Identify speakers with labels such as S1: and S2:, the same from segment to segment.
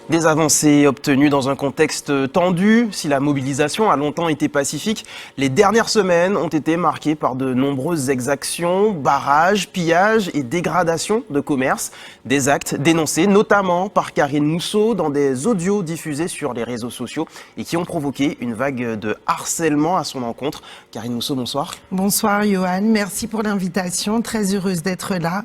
S1: Des avancées obtenues dans un contexte tendu. Si la mobilisation a longtemps été pacifique, les dernières semaines ont été marquées par de nombreuses exactions, barrages, pillages et dégradations de commerce. Des actes dénoncés notamment par Karine Mousseau dans des audios diffusés sur les réseaux sociaux et qui ont provoqué une vague de harcèlement à son encontre. Karine Mousseau, bonsoir.
S2: Bonsoir Johan, merci pour l'invitation. Très heureuse d'être là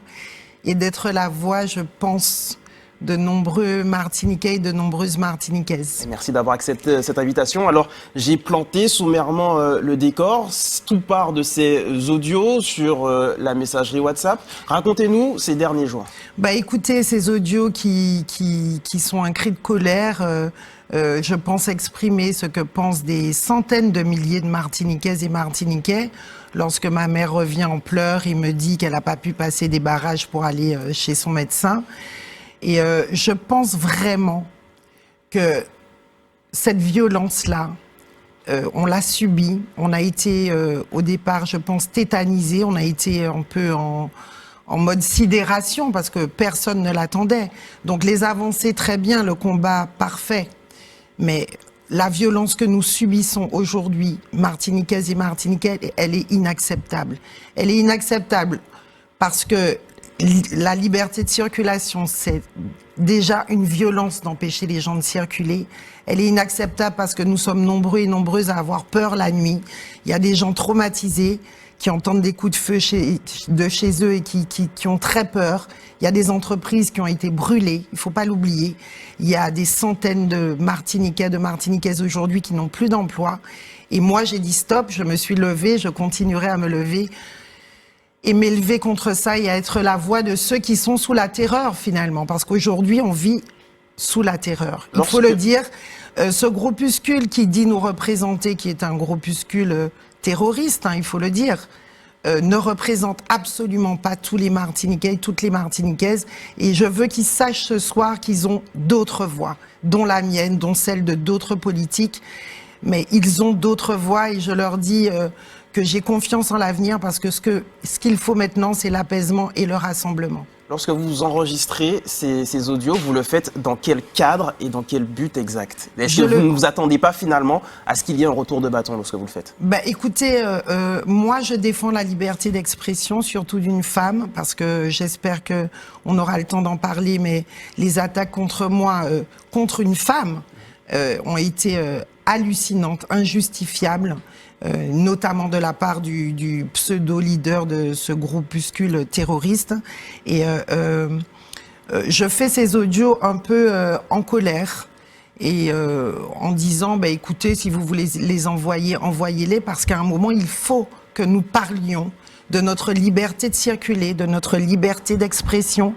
S2: et d'être la voix, je pense, de nombreux Martiniquais et de nombreuses Martiniquaises.
S1: Merci d'avoir accepté cette invitation. Alors, j'ai planté sommairement le décor. Tout part de ces audios sur la messagerie WhatsApp. Racontez-nous ces derniers jours.
S2: Écoutez, ces audios qui sont un cri de colère, je pense exprimer ce que pensent des centaines de milliers de Martiniquaises et Martiniquais. Lorsque ma mère revient en pleurs et me dit qu'elle n'a pas pu passer des barrages pour aller chez son médecin. Et je pense vraiment que cette violence-là, on l'a subie. On a été au départ, je pense, tétanisés. On a été un peu en mode sidération parce que personne ne l'attendait. Donc les avancées, très bien, le combat, parfait. Mais la violence que nous subissons aujourd'hui, Martiniquaises et Martiniquais, elle est inacceptable. Elle est inacceptable parce que la liberté de circulation, c'est déjà une violence d'empêcher les gens de circuler. Elle est inacceptable parce que nous sommes nombreux et nombreuses à avoir peur la nuit. Il y a des gens traumatisés qui entendent des coups de feu de chez eux et qui ont très peur. Il y a des entreprises qui ont été brûlées, il ne faut pas l'oublier. Il y a des centaines de Martiniquais, de Martiniquaises aujourd'hui qui n'ont plus d'emploi. Et moi, j'ai dit stop, je me suis levée, je continuerai à me lever et m'élever contre ça et à être la voix de ceux qui sont sous la terreur finalement. Parce qu'aujourd'hui, on vit sous la terreur. Il faut le dire, ce groupuscule qui dit nous représenter, qui est un groupuscule terroriste, il faut le dire, ne représente absolument pas tous les Martiniquais, toutes les Martiniquaises. Et je veux qu'ils sachent ce soir qu'ils ont d'autres voix, dont la mienne, dont celle de d'autres politiques. Mais ils ont d'autres voix et je leur dis que j'ai confiance en l'avenir parce que ce qu'il faut maintenant, c'est l'apaisement et le rassemblement.
S1: Lorsque vous enregistrez ces audios, vous le faites dans quel cadre et dans quel but exact? Est-ce que vous ne vous attendez pas finalement à ce qu'il y ait un retour de bâton lorsque vous le faites?
S2: Écoutez, moi je défends la liberté d'expression, surtout d'une femme, parce que j'espère qu'on aura le temps d'en parler, mais les attaques contre moi, contre une femme, ont été hallucinantes, injustifiables. Notamment de la part du pseudo-leader de ce groupuscule terroriste. Et je fais ces audios un peu en colère et en disant, écoutez, si vous voulez les envoyer, envoyez-les, parce qu'à un moment, il faut que nous parlions de notre liberté de circuler, de notre liberté d'expression,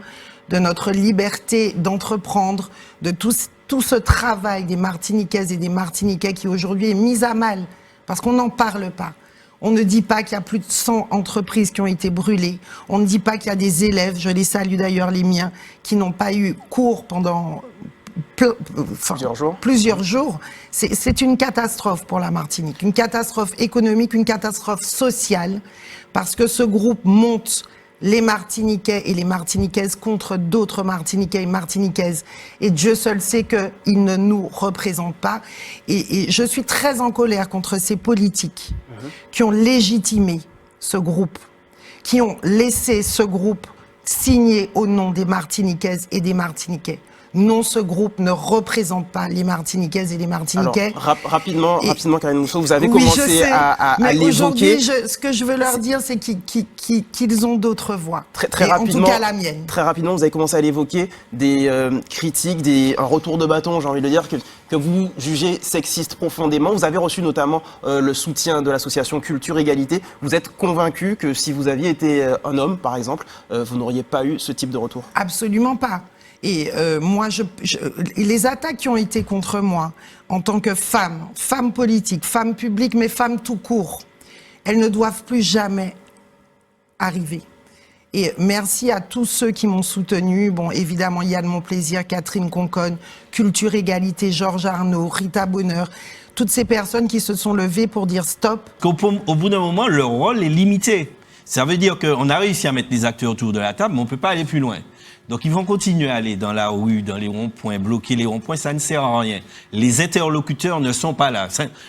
S2: de notre liberté d'entreprendre, de tout ce travail des Martiniquaises et des Martiniquais qui aujourd'hui est mis à mal. Parce qu'on n'en parle pas. On ne dit pas qu'il y a plus de 100 entreprises qui ont été brûlées. On ne dit pas qu'il y a des élèves, je les salue d'ailleurs les miens, qui n'ont pas eu cours pendant plusieurs jours. C'est une catastrophe pour la Martinique. Une catastrophe économique, une catastrophe sociale. Parce que ce groupe monte les Martiniquais et les Martiniquaises contre d'autres Martiniquais et Martiniquaises. Et Dieu seul sait qu'ils ne nous représentent pas. Et je suis très en colère contre ces politiques qui ont légitimé ce groupe, qui ont laissé ce groupe signer au nom des Martiniquaises et des Martiniquais. Non, ce groupe ne représente pas les Martiniquaises et les Martiniquais.
S1: Alors, rapidement, Karine Mousseau, vous avez commencé à l'évoquer.
S2: Aujourd'hui, ce que je veux leur dire, c'est qu'ils ont d'autres voix.
S1: Très rapidement,
S2: en tout cas, la mienne.
S1: Très rapidement, vous avez commencé à l'évoquer, des critiques, un retour de bâton, j'ai envie de dire, que vous jugez sexiste profondément. Vous avez reçu notamment le soutien de l'association Culture Égalité. Vous êtes convaincu que si vous aviez été un homme, par exemple, vous n'auriez pas eu ce type de retour?
S2: Absolument pas. Et moi, les attaques qui ont été contre moi, en tant que femme politique, femme publique, mais femme tout court, elles ne doivent plus jamais arriver. Et merci à tous ceux qui m'ont soutenue. Bon, évidemment, Yann Monplaisir, Catherine Conconne, Culture Égalité, Georges Arnaud, Rita Bonheur, toutes ces personnes qui se sont levées pour dire stop.
S3: Au bout d'un moment, leur rôle est limité. Ça veut dire qu'on a réussi à mettre les acteurs autour de la table, mais on ne peut pas aller plus loin. Donc ils vont continuer à aller dans la rue, dans les ronds-points, bloquer les ronds-points, ça ne sert à rien. Les interlocuteurs ne sont pas là.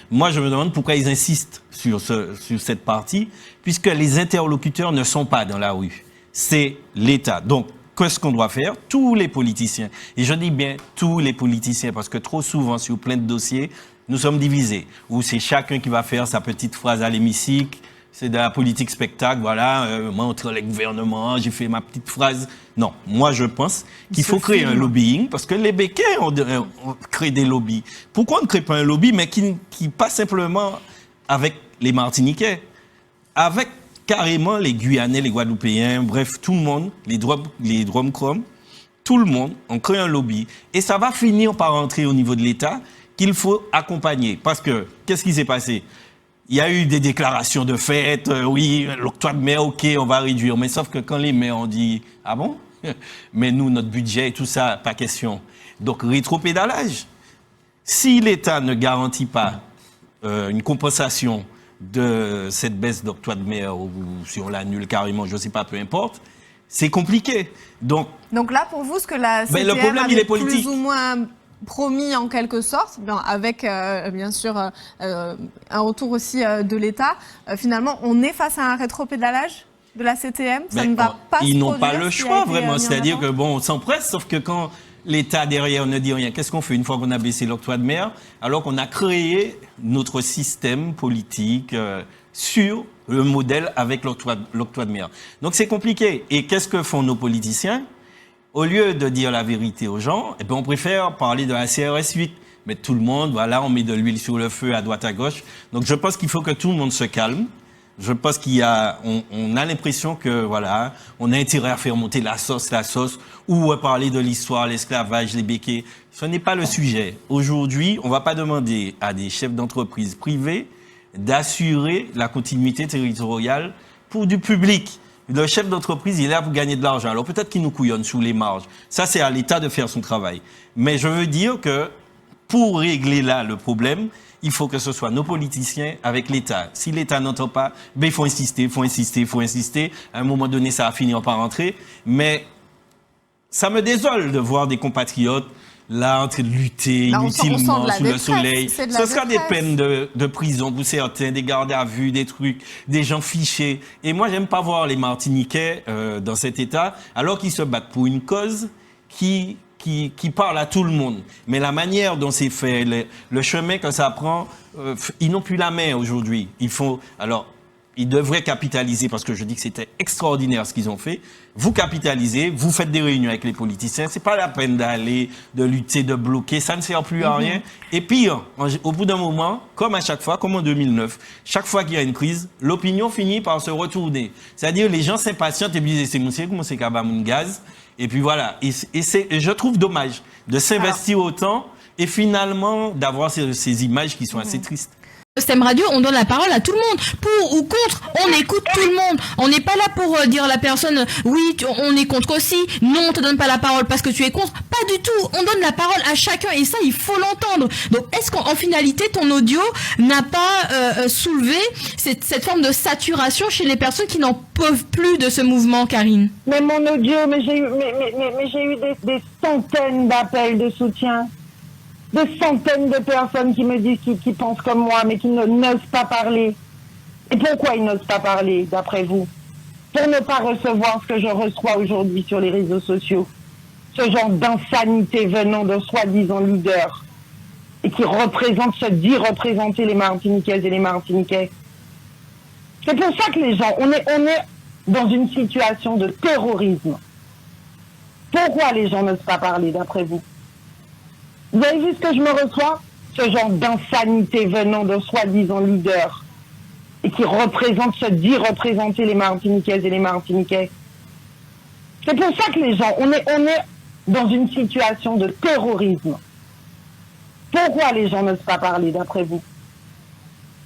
S3: Moi, je me demande pourquoi ils insistent sur cette partie, puisque les interlocuteurs ne sont pas dans la rue. C'est l'État. Donc, qu'est-ce qu'on doit faire? Tous les politiciens, et je dis bien tous les politiciens, parce que trop souvent, sur plein de dossiers, nous sommes divisés, où c'est chacun qui va faire sa petite phrase à l'hémicycle, c'est de la politique spectacle, voilà, montre les gouvernements, j'ai fait ma petite phrase. Non, moi je pense qu'il faut créer un lobbying, parce que les béquets ont créé des lobbies. Pourquoi on ne crée pas un lobby, mais qui passe simplement avec les Martiniquais, avec carrément les Guyanais, les Guadeloupéens, bref, tout le monde, les Dromcrom, tout le monde, on crée un lobby. Et ça va finir par entrer au niveau de l'État qu'il faut accompagner. Parce que, qu'est-ce qui s'est passé? Il y a eu des déclarations de fait, oui, l'octroi de mer, ok, on va réduire. Mais sauf que quand les maires ont dit, ah bon? Mais nous, notre budget et tout ça, pas question. Donc, rétropédalage. Si l'État ne garantit pas une compensation de cette baisse d'octroi de mer, ou si on l'annule carrément, je ne sais pas, peu importe, c'est compliqué. Donc
S4: là, pour vous, ce que la CTM
S3: le problème, il est politique.
S4: Plus ou moins promis en quelque sorte, avec bien sûr un retour aussi de l'État, finalement, on est face à un rétropédalage de la CTM, ça ne va pas se produire.
S3: Ils n'ont pas le choix, vraiment. C'est-à-dire que, bon, on s'empresse, sauf que quand l'État derrière ne dit rien, qu'est-ce qu'on fait une fois qu'on a baissé l'octroi de mer, alors qu'on a créé notre système politique sur le modèle avec l'octroi de mer. Donc c'est compliqué. Et qu'est-ce que font nos politiciens? Au lieu de dire la vérité aux gens, on préfère parler de la CRS 8. Mais tout le monde, voilà, on met de l'huile sur le feu à droite à gauche. Donc je pense qu'il faut que tout le monde se calme. Je pense on a l'impression que, voilà, on a intérêt à faire monter la sauce, ou à parler de l'histoire, l'esclavage, les béquets. Ce n'est pas le sujet. Aujourd'hui, on ne va pas demander à des chefs d'entreprise privés d'assurer la continuité territoriale pour du public. Le chef d'entreprise, il est là pour gagner de l'argent. Alors peut-être qu'il nous couillonne sous les marges. Ça, c'est à l'État de faire son travail. Mais je veux dire que pour régler là le problème, il faut que ce soit nos politiciens avec l'État. Si l'État n'entend pas, il faut insister. À un moment donné, ça va finir par rentrer. Mais ça me désole de voir des compatriotes là en train de lutter inutilement sous le soleil. Ce sera des peines de prison pour certains, des gardes à vue, des trucs, des gens fichés. Et moi, j'aime pas voir les Martiniquais dans cet état, alors qu'ils se battent pour une cause qui parle à tout le monde. Mais la manière dont c'est fait, le chemin que ça prend, ils n'ont plus la main aujourd'hui. Ils devraient capitaliser, parce que je dis que c'était extraordinaire ce qu'ils ont fait. Vous capitalisez, vous faites des réunions avec les politiciens. C'est pas la peine d'aller, de lutter, de bloquer. Ça ne sert plus à rien. Et pire, au bout d'un moment, comme à chaque fois, comme en 2009, chaque fois qu'il y a une crise, l'opinion finit par se retourner. C'est-à-dire, les gens s'impatientent et disent, c'est monsieur, comment c'est qu'Abamoun gaz? Et puis voilà. Et je trouve dommage de s'investir autant et finalement d'avoir ces images qui sont assez tristes.
S5: Système radio, on donne la parole à tout le monde. Pour ou contre, on écoute tout le monde. On n'est pas là pour dire à la personne, oui, on est contre aussi. Non, on te donne pas la parole parce que tu es contre. Pas du tout. On donne la parole à chacun et ça, il faut l'entendre. Donc, est-ce qu'en finalité, ton audio n'a pas soulevé cette forme de saturation chez les personnes qui n'en peuvent plus de ce mouvement, Karine?
S6: Mais mon audio, j'ai eu des centaines d'appels de soutien. Des centaines de personnes qui me disent qui pensent comme moi, mais qui n'osent pas parler. Et pourquoi ils n'osent pas parler, d'après vous? Pour ne pas recevoir ce que je reçois aujourd'hui sur les réseaux sociaux. Ce genre d'insanité venant de soi-disant leaders. Et qui se dit représenter les Martiniquaises et les Martiniquais. C'est pour ça que les gens, on est dans une situation de terrorisme. Pourquoi les gens n'osent pas parler, d'après vous? Vous avez vu ce que je me reçois? Ce genre d'insanité venant de soi-disant leaders et qui se dit représenter les Martiniquaises et les Martiniquais. C'est pour ça que les gens, on est dans une situation de terrorisme. Pourquoi les gens n'osent pas parler, d'après vous?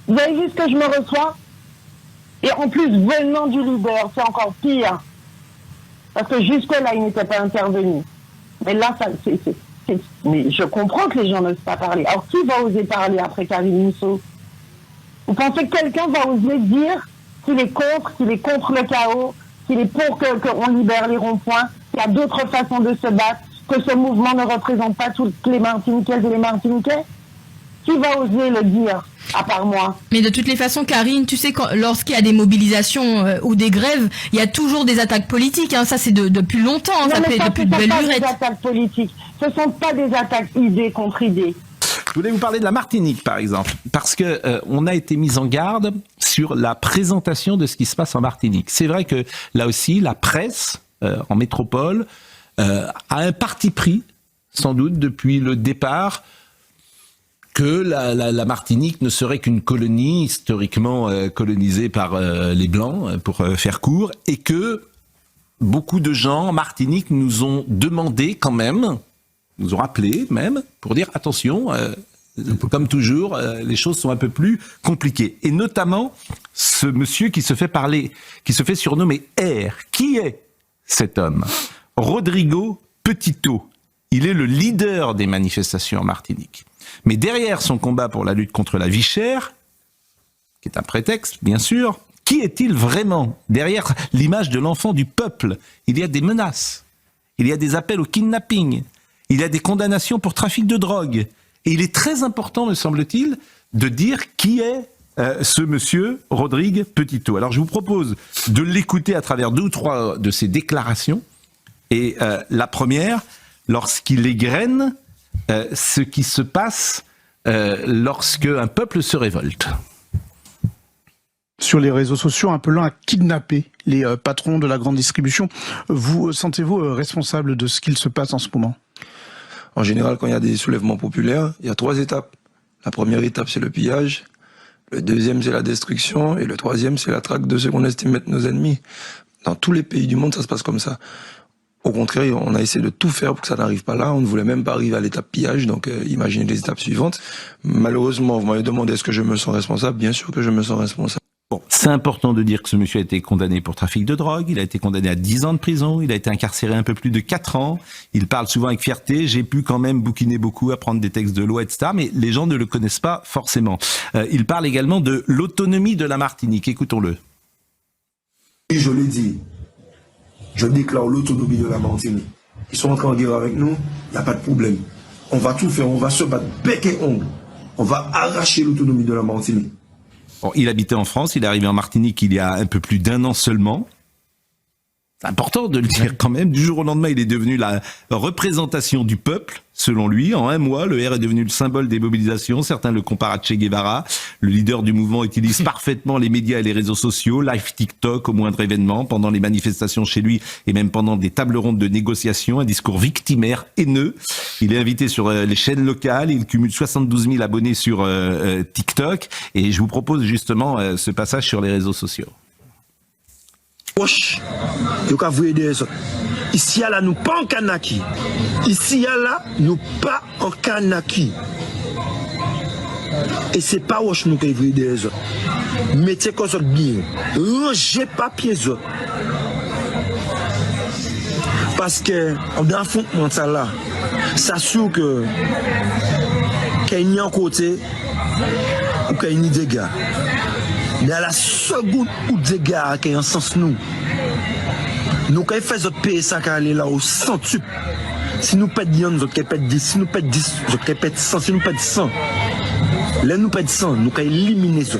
S6: Vous avez vu ce que je me reçois? Et en plus, venant du leader, c'est encore pire. Parce que jusque-là, il n'était pas intervenu. Mais là, mais je comprends que les gens n'osent pas parler. Alors, qui va oser parler après Karine Mousseau? Vous pensez que quelqu'un va oser dire qu'il est contre le chaos, qu'il est pour qu'on libère les ronds-points. Il y a d'autres façons de se battre, que ce mouvement ne représente pas toutes les Martiniquaises et les Martiniquais. Qui va oser le dire, à part moi?
S5: Mais de toutes les façons, Karine, tu sais, lorsqu'il y a des mobilisations ou des grèves, il y a toujours des attaques politiques. Hein. Ça, c'est depuis longtemps. Hein. Ça fait depuis de belle lurette.
S6: Ce ne sont pas des attaques politiques. Ce ne sont pas des attaques idée contre idée.
S7: Je voulais vous parler de la Martinique, par exemple, parce que on a été mis en garde sur la présentation de ce qui se passe en Martinique. C'est vrai que là aussi, la presse en métropole a un parti pris, sans doute depuis le départ, que la Martinique ne serait qu'une colonie historiquement colonisée par les Blancs, pour faire court, et que beaucoup de gens en Martinique nous ont demandé quand même, nous ont rappelé même, pour dire attention, comme toujours, les choses sont un peu plus compliquées. Et notamment, ce monsieur qui se fait surnommer R. Qui est cet homme? Rodrigo Petito. Il est le leader des manifestations en Martinique. Mais derrière son combat pour la lutte contre la vie chère, qui est un prétexte, bien sûr, qui est-il vraiment? Derrière l'image de l'enfant du peuple, il y a des menaces, il y a des appels au kidnapping, il y a des condamnations pour trafic de drogue. Et il est très important, me semble-t-il, de dire qui est ce monsieur Rodrigue Petito. Alors je vous propose de l'écouter à travers 2 ou 3 de ses déclarations. Et la première, lorsqu'il égrène ce qui se passe lorsque un peuple se révolte.
S8: Sur les réseaux sociaux, appelant à kidnapper les patrons de la grande distribution. Vous sentez-vous responsable de ce qu'il se passe en ce moment?
S9: En général, quand il y a des soulèvements populaires, il y a 3 étapes. La première étape, c'est le pillage. Le deuxième, c'est la destruction. Et le troisième, c'est la traque de ceux qu'on estime être nos ennemis. Dans tous les pays du monde, ça se passe comme ça. Au contraire, on a essayé de tout faire pour que ça n'arrive pas là. On ne voulait même pas arriver à l'étape pillage, donc imaginez les étapes suivantes. Malheureusement, vous m'avez demandé est-ce que je me sens responsable. Bien sûr que je me sens responsable.
S7: Bon, c'est important de dire que ce monsieur a été condamné pour trafic de drogue, il a été condamné à 10 ans de prison, il a été incarcéré un peu plus de 4 ans, il parle souvent avec fierté, j'ai pu quand même bouquiner beaucoup, apprendre des textes de loi, etc., mais les gens ne le connaissent pas forcément. Il parle également de l'autonomie de la Martinique, écoutons-le.
S10: Et je l'ai dit, je déclare l'autonomie de la Martinique. Ils sont entrés en guerre avec nous, il n'y a pas de problème. On va tout faire, on va se battre bec et ongle, on va arracher l'autonomie de la Martinique.
S7: Bon, il habitait en France, il est arrivé en Martinique il y a un peu plus d'1 an seulement. C'est important de le dire quand même. Du jour au lendemain, il est devenu la représentation du peuple, selon lui. En 1 mois, le R est devenu le symbole des mobilisations. Certains le comparent à Che Guevara. Le leader du mouvement utilise parfaitement les médias et les réseaux sociaux, live TikTok au moindre événement, pendant les manifestations chez lui et même pendant des tables rondes de négociations, un discours victimaire, haineux. Il est invité sur les chaînes locales. Il cumule 72 000 abonnés sur TikTok. Et je vous propose justement ce passage sur les réseaux sociaux.
S10: Ici, là, nous pas en Kanaki. Ici, là, nous pas en Kanaki. Et c'est pas où nous pouvons des autres. Mettez comme ça bien. Rangez papier autres. Parce que, en affrontement ça là, ça sûr que, qu'il y a un côté, ou qu'il y a des dégâts. Mais à la seconde où des gars qui ont un sens nous, nous quand ils font notre pays ça qui aller là au centuple. Si nous pète 10, nous autres pète 10, si nous pète 10, nous autres pète 100, si nous pète 100. Là nous pète 100, nous quand éliminer ça.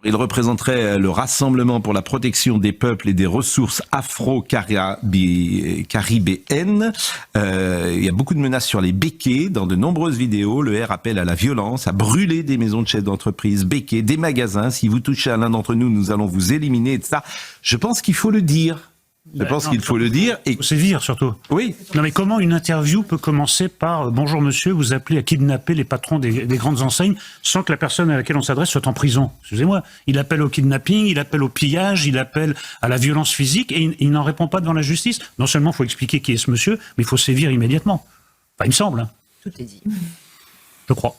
S7: Il représenterait le Rassemblement pour la protection des peuples et des ressources afro-caribéennes. Il y a beaucoup de menaces sur les béquets. Dans de nombreuses vidéos, le R appelle à la violence, à brûler des maisons de chefs d'entreprise, béquets, des magasins. Si vous touchez à l'un d'entre nous, nous allons vous éliminer, etc. Je pense qu'il faut le dire. Je pense qu'il faut le dire.
S11: Et sévir surtout.
S7: Oui.
S11: Non mais comment une interview peut commencer par bonjour monsieur, vous appelez à kidnapper les patrons des grandes enseignes sans que la personne à laquelle on s'adresse soit en prison. Excusez-moi. Il appelle au kidnapping, il appelle au pillage, il appelle à la violence physique et il n'en répond pas devant la justice. Non seulement il faut expliquer qui est ce monsieur, mais il faut sévir immédiatement. Enfin, il me semble. Hein.
S5: Tout est dit.
S11: Je crois.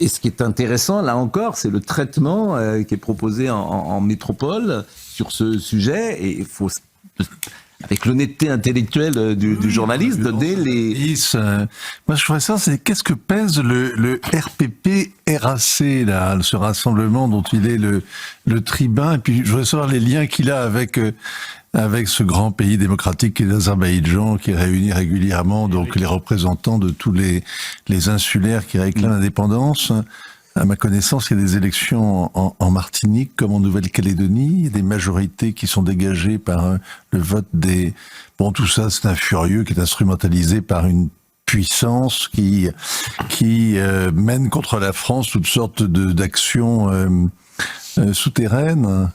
S7: Et ce qui est intéressant, là encore, c'est le traitement qui est proposé en métropole sur ce sujet. Et il faut avec l'honnêteté intellectuelle du journaliste, donner les...
S12: Moi, je ferais ça, c'est qu'est-ce que pèse le RPP-RAC, là, ce rassemblement dont il est le tribun, et puis je voudrais savoir les liens qu'il a avec ce grand pays démocratique qui est l'Azerbaïdjan, qui réunit régulièrement donc les représentants de tous les insulaires qui réclament l'indépendance. À ma connaissance, il y a des élections en Martinique comme en Nouvelle-Calédonie. Il y a des majorités qui sont dégagées par le vote des... Bon, tout ça, c'est un furieux qui est instrumentalisé par une puissance qui mène contre la France toutes sortes d'actions souterraines.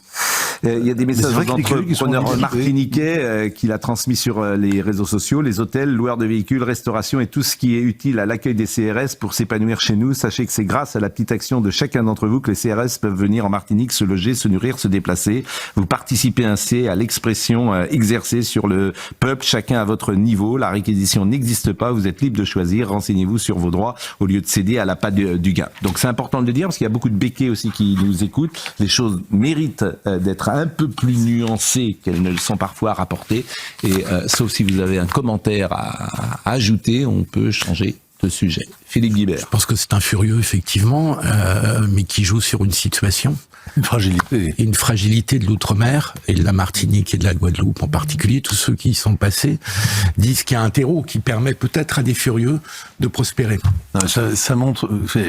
S7: Il y a des messages d'entrepreneurs martiniquais qu'il a transmis sur les réseaux sociaux. Les hôtels, loueurs de véhicules, restauration et tout ce qui est utile à l'accueil des CRS pour s'épanouir chez nous. Sachez que c'est grâce à la petite action de chacun d'entre vous que les CRS peuvent venir en Martinique se loger, se nourrir, se déplacer. Vous participez ainsi à l'expression exercée sur le peuple, chacun à votre niveau. La réquisition n'existe pas, vous êtes libre de choisir. Renseignez-vous sur vos droits au lieu de céder à l'appât du gain. Donc c'est important de le dire parce qu'il y a beaucoup de béquets aussi qui nous écoutent. Les choses méritent d'être un peu plus nuancées qu'elles ne le sont parfois rapportées. Et sauf si vous avez un commentaire à ajouter, on peut changer de sujet. Philippe Guibert.
S13: Je pense que c'est un furieux, effectivement, mais qui joue sur une situation. Une fragilité de l'outre-mer, et de la Martinique et de la Guadeloupe en particulier. Tous ceux qui y sont passés disent qu'il y a un terreau qui permet peut-être à des furieux de prospérer.
S12: Non, ça montre...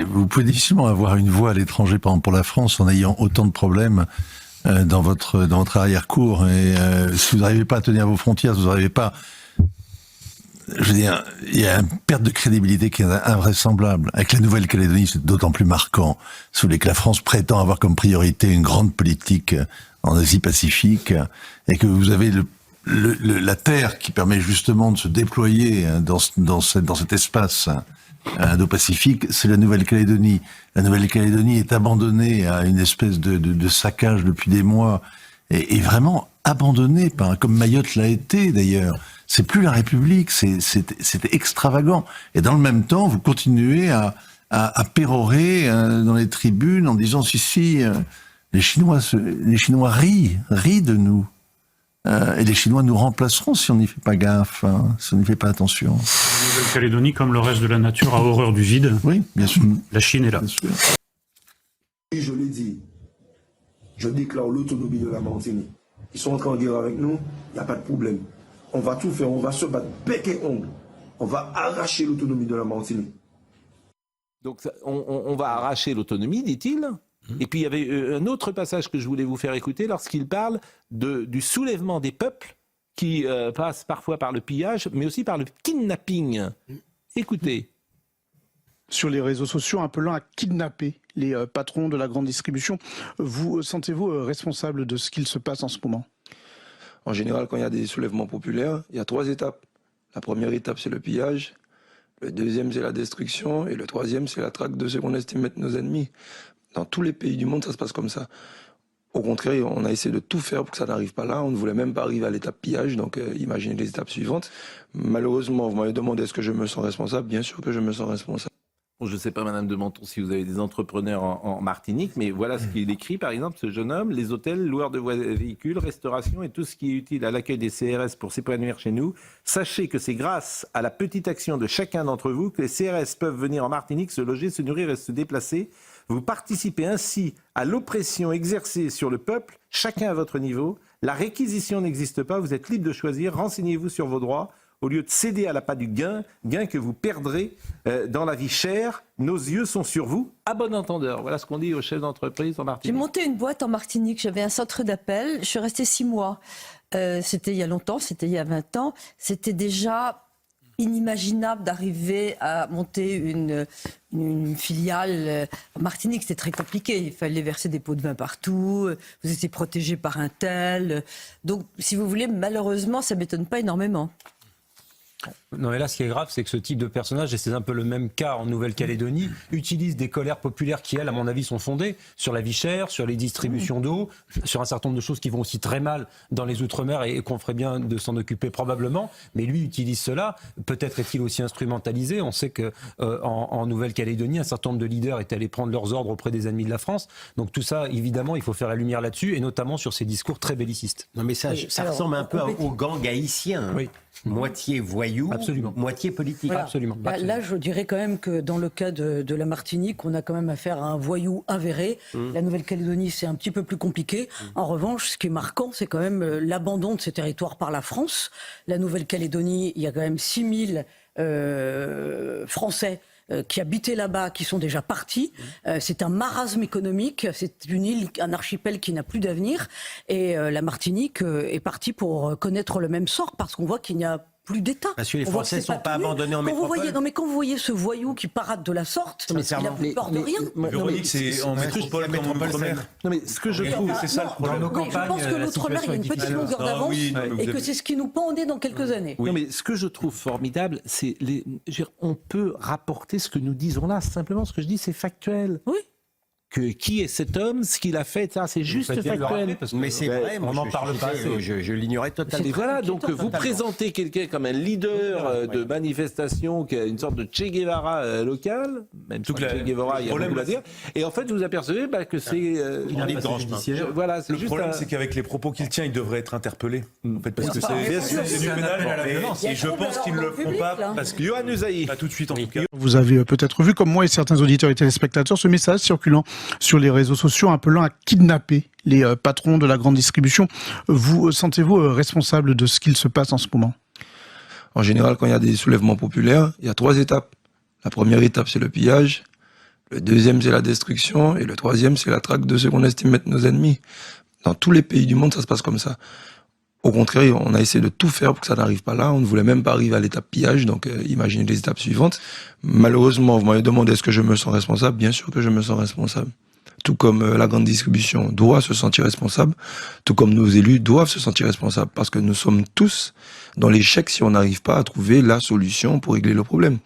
S12: Vous pouvez difficilement avoir une voix à l'étranger, par exemple pour la France, en ayant autant de problèmes dans votre arrière-cour. Et si vous n'arrivez pas à tenir vos frontières, si vous n'arrivez pas... Je veux dire, il y a une perte de crédibilité qui est invraisemblable. Avec la Nouvelle-Calédonie, c'est d'autant plus marquant. Si vous voulez que la France prétend avoir comme priorité une grande politique en Asie-Pacifique, et que vous avez la terre qui permet justement de se déployer dans cet espace Indo-Pacifique, c'est la Nouvelle-Calédonie. La Nouvelle-Calédonie est abandonnée à une espèce de saccage depuis des mois, et vraiment abandonnée, comme Mayotte l'a été d'ailleurs. C'est plus la République, c'était extravagant. Et dans le même temps, vous continuez à pérorer dans les tribunes en disant si, les Chinois rient de nous. Et les Chinois nous remplaceront si on n'y fait pas gaffe, si on n'y fait pas attention.
S11: La Nouvelle-Calédonie, comme le reste de la nature, a horreur du vide.
S12: Oui, bien sûr.
S11: La Chine est là.
S10: Et je l'ai dit, je déclare l'autonomie de la Martinique. Ils sont en train de guerre avec nous, il n'y a pas de problème. On va tout faire, on va se battre bec et ongle. On va arracher l'autonomie de la Martinique.
S7: Donc on va arracher l'autonomie, dit-il. Et puis il y avait un autre passage que je voulais vous faire écouter lorsqu'il parle du soulèvement des peuples qui passe parfois par le pillage, mais aussi par le kidnapping. Écoutez.
S8: Sur les réseaux sociaux, appelant à kidnapper les patrons de la grande distribution, vous sentez-vous responsable de ce qu'il se passe en ce moment ?
S9: En général, quand il y a des soulèvements populaires, il y a 3 étapes. La première étape, c'est le pillage. Le deuxième, c'est la destruction. Et le troisième, c'est la traque de ceux qu'on estime être nos ennemis. Dans tous les pays du monde, ça se passe comme ça. Au contraire, on a essayé de tout faire pour que ça n'arrive pas là. On ne voulait même pas arriver à l'étape pillage. Donc, imaginez les étapes suivantes. Malheureusement, vous m'avez demandé est-ce que je me sens responsable. Bien sûr que je me sens responsable.
S7: Je ne sais pas, Madame de Menton, si vous avez des entrepreneurs en Martinique, mais voilà ce qu'il écrit, par exemple, ce jeune homme: les hôtels, loueurs de véhicules, restauration et tout ce qui est utile à l'accueil des CRS pour s'épanouir chez nous. Sachez que c'est grâce à la petite action de chacun d'entre vous que les CRS peuvent venir en Martinique se loger, se nourrir et se déplacer. Vous participez ainsi à l'oppression exercée sur le peuple, chacun à votre niveau. La réquisition n'existe pas, vous êtes libre de choisir. Renseignez-vous sur vos droits. Au lieu de céder à l'appât du gain que vous perdrez dans la vie chère, nos yeux sont sur vous, à bon entendeur. Voilà ce qu'on dit aux chefs d'entreprise en Martinique.
S14: J'ai monté une boîte en Martinique, j'avais un centre d'appel, je suis restée 6 mois. C'était il y a longtemps, c'était il y a 20 ans. C'était déjà inimaginable d'arriver à monter une filiale en Martinique. C'était très compliqué, il fallait verser des pots de vin partout, vous étiez protégé par un tel. Donc, si vous voulez, malheureusement, ça ne m'étonne pas énormément.
S15: Non mais là, ce qui est grave, c'est que ce type de personnage, et c'est un peu le même cas en Nouvelle-Calédonie, utilise des colères populaires qui, elles, à mon avis, sont fondées sur la vie chère, sur les distributions d'eau, sur un certain nombre de choses qui vont aussi très mal dans les Outre-mer et qu'on ferait bien de s'en occuper probablement. Mais lui utilise cela. Peut-être est-il aussi instrumentalisé. On sait que en Nouvelle-Calédonie, un certain nombre de leaders étaient allés prendre leurs ordres auprès des ennemis de la France. Donc tout ça, évidemment, il faut faire la lumière là-dessus, et notamment sur ces discours très bellicistes.
S16: Non mais ça ressemble un peu au gang haïtien.
S15: Oui.
S16: Moitié voyou,
S15: absolument,
S16: moitié politique.
S14: Voilà.
S15: Absolument.
S14: Là, je dirais quand même que dans le cas de la Martinique, on a quand même affaire à un voyou avéré. La Nouvelle-Calédonie, c'est un petit peu plus compliqué. En revanche, ce qui est marquant, c'est quand même l'abandon de ces territoires par la France. La Nouvelle-Calédonie, il y a quand même 6000 Français qui habitaient là-bas, qui sont déjà partis. C'est un marasme économique, c'est une île, un archipel qui n'a plus d'avenir. Et la Martinique est partie pour connaître le même sort, parce qu'on voit qu'il n'y a plus d'État.
S16: Parce que les Français ne sont pas abandonnés en métropole.
S14: Quand vous voyez ce voyou qui parade de la sorte, il n'a plus peur de rien.
S17: Véronique, c'est en métropole comme en outre-mer.
S12: Non mais ce que je trouve,
S17: c'est ça le problème.
S14: Dans nos campagnes, je pense que l'outre-mer, il y a une petite longueur d'avance et que c'est ce qui nous pend au nez dans quelques années.
S7: Non mais ce que je trouve formidable, c'est on peut rapporter ce que nous disons là. Simplement, ce que je dis, c'est factuel.
S14: Oui.
S7: Qui est cet homme, ce qu'il a fait, ça, c'est juste factuel.
S16: Mais c'est vrai,
S7: on n'en parle pas.
S16: Je l'ignorais totalement.
S7: Et voilà, donc vous présentez quelqu'un comme un leader de manifestation, qui a une sorte de Che Guevara local, même si Che Guevara, il y a beaucoup à dire, et en fait vous apercevez que c'est...
S17: il a un livre judiciaire.
S7: Voilà,
S17: le problème, c'est qu'avec les propos qu'il tient, il devrait être interpellé. En fait, parce que c'est du pénal, et je pense qu'ils ne le feront pas, parce que Yohann Usaï, pas tout de suite en tout cas.
S8: Vous avez peut-être vu, comme moi et certains auditeurs et téléspectateurs, ce message circulant sur les réseaux sociaux appelant à kidnapper les patrons de la grande distribution. Vous sentez-vous responsable de ce qu'il se passe en ce moment?
S9: En général, quand il y a des soulèvements populaires, il y a 3 étapes. La première étape, c'est le pillage. Le deuxième, c'est la destruction. Et le troisième, c'est la traque de ceux qu'on estime être nos ennemis. Dans tous les pays du monde, ça se passe comme ça. Au contraire, on a essayé de tout faire pour que ça n'arrive pas là. On ne voulait même pas arriver à l'étape pillage, donc imaginez les étapes suivantes. Malheureusement, vous m'avez demandé est-ce que je me sens responsable. Bien sûr que je me sens responsable. Tout comme la grande distribution doit se sentir responsable, tout comme nos élus doivent se sentir responsables, parce que nous sommes tous dans l'échec si on n'arrive pas à trouver la solution pour régler le problème.